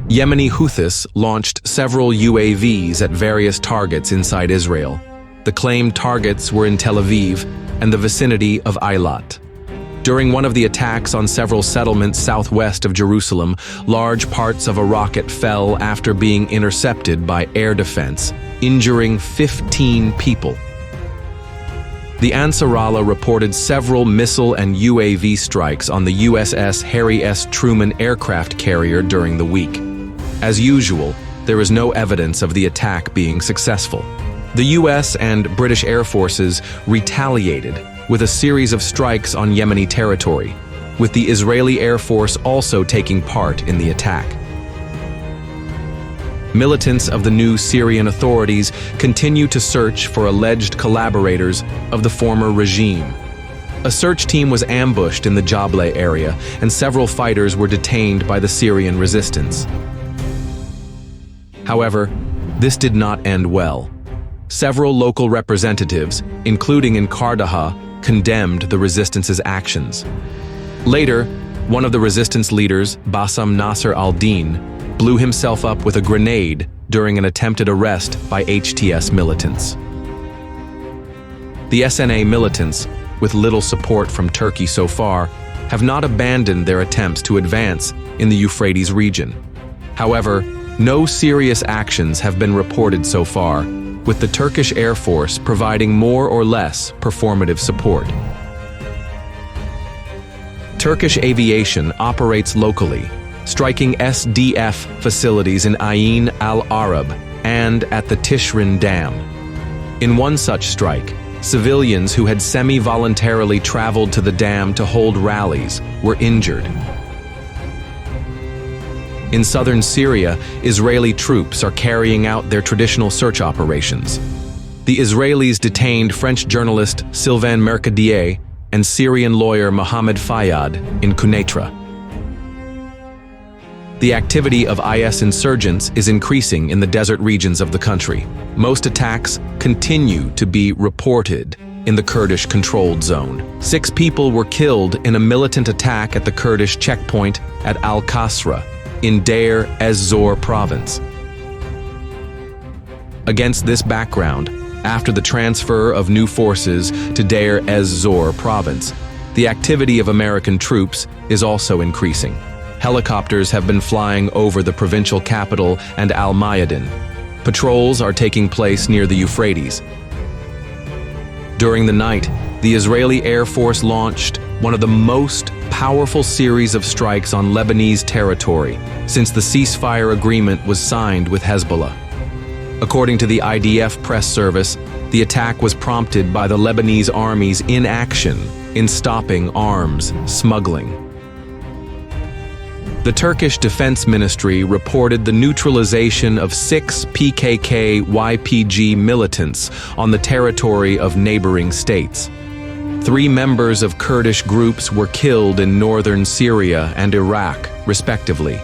Yemeni Houthis launched several UAVs at various targets inside Israel. The claimed targets were in Tel Aviv and the vicinity of Eilat. During one of the attacks on several settlements southwest of Jerusalem, large parts of a rocket fell after being intercepted by air defense, injuring 15 people. The Ansarallah reported several missile and UAV strikes on the USS Harry S. Truman aircraft carrier during the week. As usual, there is no evidence of the attack being successful. The US and British Air Forces retaliated with a series of strikes on Yemeni territory, with the Israeli Air Force also taking part in the attack. Militants of the new Syrian authorities continue to search for alleged collaborators of the former regime. A search team was ambushed in the Jableh area, and several fighters were detained by the Syrian resistance. However, this did not end well. Several local representatives, including in Kandahar, condemned the resistance's actions. Later, one of the resistance leaders, Bassam Nasser al-Din, blew himself up with a grenade during an attempted arrest by HTS militants. The SNA militants, with little support from Turkey so far, have not abandoned their attempts to advance in the Euphrates region. However, no serious actions have been reported so far, with the Turkish Air Force providing more or less performative support. Turkish aviation operates locally, striking SDF facilities in Ain al-Arab and at the Tishrin Dam. In one such strike, civilians who had semi-voluntarily traveled to the dam to hold rallies were injured. In southern Syria, Israeli troops are carrying out their traditional search operations. The Israelis detained French journalist Sylvain Mercadier and Syrian lawyer Mohammed Fayyad in Quneitra. The activity of IS insurgents is increasing in the desert regions of the country. Most attacks continue to be reported in the Kurdish-controlled zone. 6 people were killed in a militant attack at the Kurdish checkpoint at Al-Qasra in Deir ez-Zor province. Against this background, after the transfer of new forces to Deir ez-Zor province, the activity of American troops is also increasing. Helicopters have been flying over the provincial capital and Al-Mayadin. Patrols are taking place near the Euphrates. During the night, the Israeli Air Force launched one of the most powerful series of strikes on Lebanese territory since the ceasefire agreement was signed with Hezbollah. According to the IDF press service, the attack was prompted by the Lebanese army's inaction in stopping arms smuggling. The Turkish Defense Ministry reported the neutralization of 6 PKK-YPG militants on the territory of neighboring states. 3 members of Kurdish groups were killed in northern Syria and Iraq, respectively.